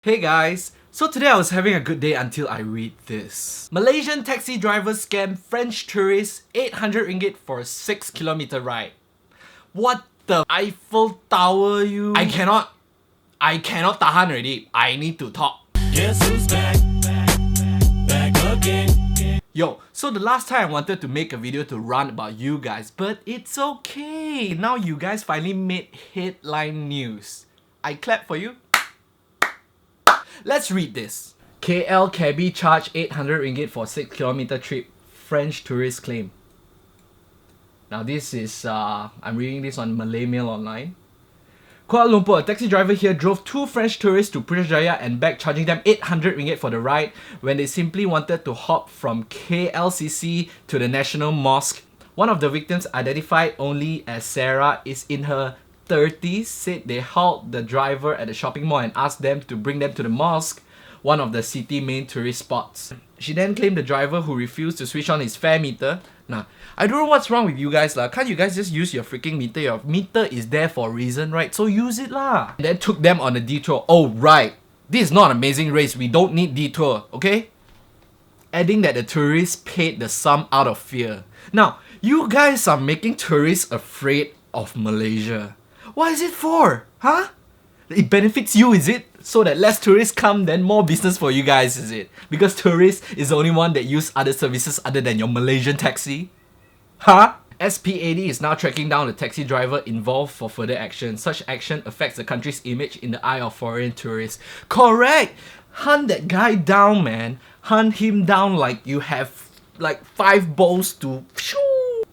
Hey guys, so today I was having a good day until I read this. Malaysian taxi drivers scam French tourists 800 ringgit for a 6-kilometer ride. What the Eiffel Tower you? I cannot tahan already. I need to talk. Guess who's back again. Yo, so the last time I wanted to make a video to rant about you guys, but it's okay. Now you guys finally made headline news. I clap for you. Let's read this. KL cabbie charged 800 ringgit for 6-kilometer trip, French tourist claim. Now this is, I'm reading this on Malay Mail Online. Kuala Lumpur, a taxi driver here drove two French tourists to Putrajaya and back, charging them 800 ringgit for the ride when they simply wanted to hop from KLCC to the National Mosque. One of the victims, identified only as Sarah, is in her 30s, said they hauled the driver at the shopping mall and asked them to bring them to the mosque, one of the city main tourist spots. She then claimed the driver, who refused to switch on his fare meter. Nah, I don't know what's wrong with you guys lah. Can't you guys just use your freaking meter? Your meter is there for a reason, right? So use it lah. And then took them on a detour. Oh right, this is not an Amazing Race. We don't need detour, okay? Adding that the tourists paid the sum out of fear. Now, you guys are making tourists afraid of Malaysia. What is it for? Huh? It benefits you, is it? So that less tourists come, then more business for you guys, is it? Because tourists is the only one that use other services other than your Malaysian taxi? Huh? SPAD is now tracking down the taxi driver involved for further action. Such action affects the country's image in the eye of foreign tourists. Correct! Hunt that guy down, man. Hunt him down like you have like 5 balls to...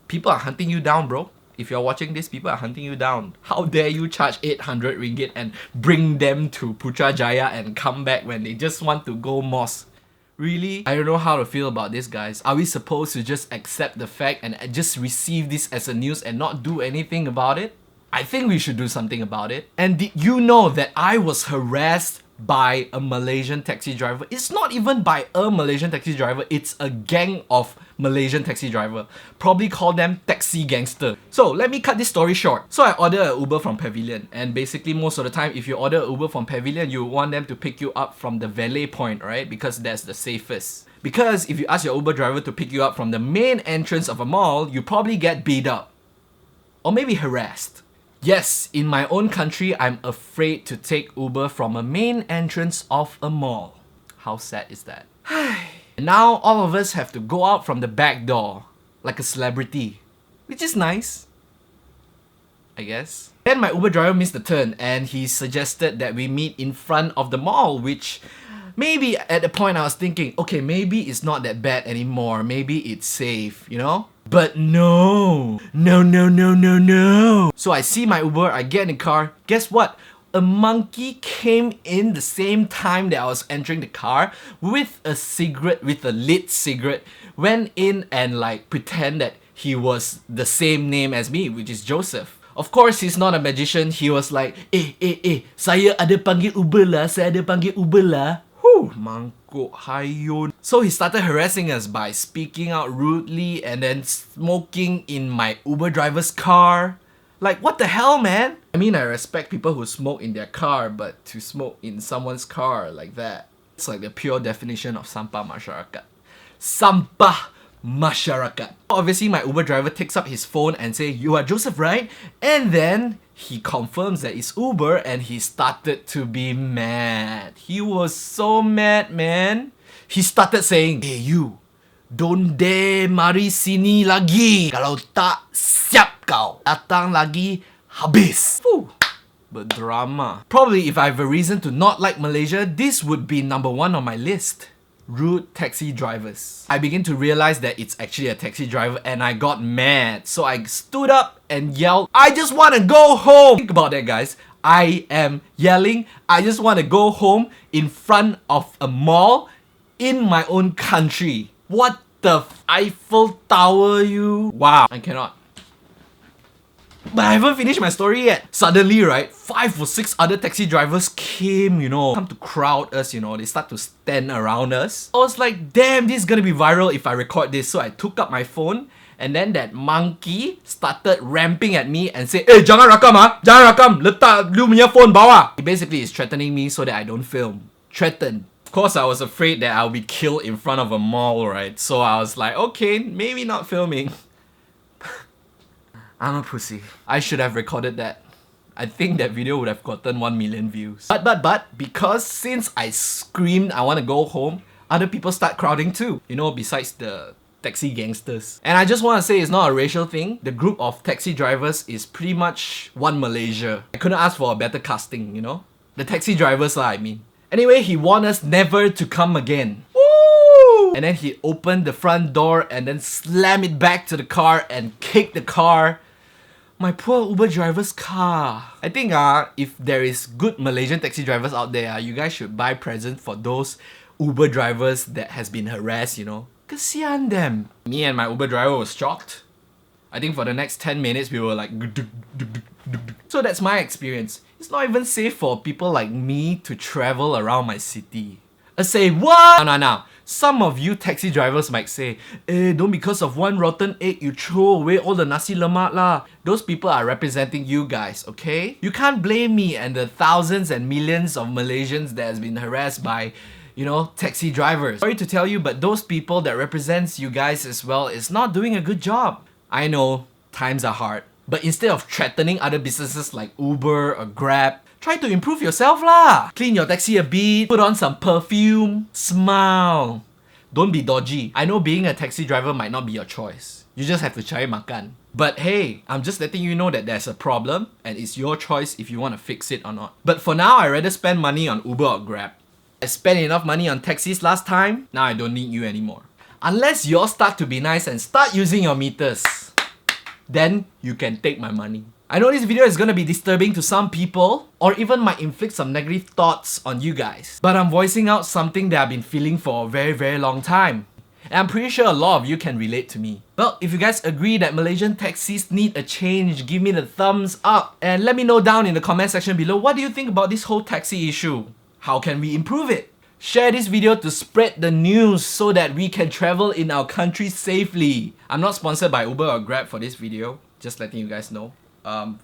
People are hunting you down, bro. If you're watching this, people are hunting you down. How dare you charge 800 ringgit and bring them to Putrajaya and come back when they just want to go mosque? Really? I don't know how to feel about this, guys. Are we supposed to just accept the fact and just receive this as a news and not do anything about it? I think we should do something about it. And did you know that I was harassed by a Malaysian taxi driver? It's not even by a Malaysian taxi driver, it's a gang of Malaysian taxi driver. Probably call them taxi gangster. So let me cut this story short. So I ordered an Uber from Pavilion, and basically most of the time if you order an Uber from Pavilion, you want them to pick you up from the valet point, right? Because that's the safest. Because if you ask your Uber driver to pick you up from the main entrance of a mall, you probably get beat up. Or maybe harassed. Yes, in my own country, I'm afraid to take Uber from a main entrance of a mall. How sad is that? And now all of us have to go out from the back door, like a celebrity. Which is nice, I guess. Then my Uber driver missed the turn and he suggested that we meet in front of the mall, which maybe at the point I was thinking, okay, maybe it's not that bad anymore. Maybe it's safe, you know? But no. So I see my Uber, I get in the car. Guess what? A monkey came in the same time that I was entering the car with a cigarette, with a lit cigarette, went in and like pretend that he was the same name as me, which is Joseph. Of course, he's not a magician. He was like, saya ada panggil Uber lah. Mangkuk hayun. So he started harassing us by speaking out rudely and then smoking in my Uber driver's car. Like, what the hell, man? I mean, I respect people who smoke in their car, but to smoke in someone's car like that, it's like the pure definition of sampah masyarakat. Sampah masyarakat. Obviously, my Uber driver takes up his phone and say, "You are Joseph, right?" And then he confirms that it's Uber and he started to be mad. He was so mad, man. He started saying, "Hey you, don't dare mari sini lagi. Kalau tak, siap kau. Datang lagi, habis." Whew. But drama. Probably if I have a reason to not like Malaysia, this would be number 1 on my list. Rude taxi drivers. I begin to realize that it's actually a taxi driver and I got mad. So I stood up and yelled, "I just want to go home." Think about that, guys. I am yelling, I just want to go home in front of a mall in my own country. What the Eiffel Tower you? Wow, I cannot. But I haven't finished my story yet. Suddenly, right, 5 or 6 other taxi drivers came, come to crowd us, They start to stand around us. I was like, damn, this is gonna be viral if I record this. So I took up my phone and then that monkey started ramping at me and said, "Jangan rakam ah, jangan rakam, letak lu punya phone bawah." He basically is threatening me so that I don't film. threatened. Of course, I was afraid that I'll be killed in front of a mall, right? So I was like, okay, maybe not filming. I'm a pussy. I should have recorded that. I think that video would have gotten 1 million views. But, because since I screamed I want to go home, other people start crowding too. You know, besides the taxi gangsters. And I just want to say it's not a racial thing. The group of taxi drivers is pretty much one Malaysia. I couldn't ask for a better casting, you know? The taxi drivers lah, I mean. Anyway, he warned us never to come again. Woo! And then he opened the front door and then slammed it back to the car and kicked the car. My poor Uber driver's car. I think if there is good Malaysian taxi drivers out there, you guys should buy presents for those Uber drivers that has been harassed, you know. Kesian them. Me and my Uber driver was shocked. I think for the next 10 minutes we were like... So that's my experience. It's not even safe for people like me to travel around my city. I say, what? No. Some of you taxi drivers might say, don't because of one rotten egg you throw away all the nasi lemak lah. Those people are representing you guys, okay? You can't blame me and the thousands and millions of Malaysians that has been harassed by, you know, taxi drivers. Sorry to tell you, but those people that represents you guys as well is not doing a good job. I know, times are hard. But instead of threatening other businesses like Uber or Grab, try to improve yourself lah. Clean your taxi a bit, put on some perfume, smile. Don't be dodgy. I know being a taxi driver might not be your choice. You just have to cari makan. But hey, I'm just letting you know that there's a problem and it's your choice if you want to fix it or not. But for now, I'd rather spend money on Uber or Grab. I spent enough money on taxis last time, now I don't need you anymore. Unless you all start to be nice and start using your meters, then you can take my money. I know this video is gonna be disturbing to some people, or even might inflict some negative thoughts on you guys. But I'm voicing out something that I've been feeling for a very long time. And I'm pretty sure a lot of you can relate to me. Well, if you guys agree that Malaysian taxis need a change, give me the thumbs up. And let me know down in the comment section below, what do you think about this whole taxi issue? How can we improve it? Share this video to spread the news so that we can travel in our country safely. I'm not sponsored by Uber or Grab for this video, just letting you guys know.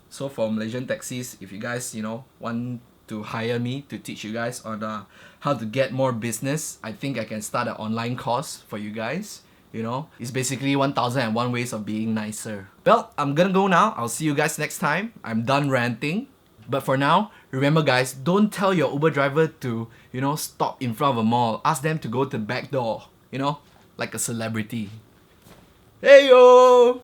So for Malaysian taxis, if you guys, you know, want to hire me to teach you guys on how to get more business, I think I can start an online course for you guys. You know, it's basically 1001 ways of being nicer. Well, I'm gonna go now. I'll see you guys next time. I'm done ranting. But for now, remember guys, don't tell your Uber driver to, you know, stop in front of a mall. Ask them to go to the back door, you know, like a celebrity. Hey yo!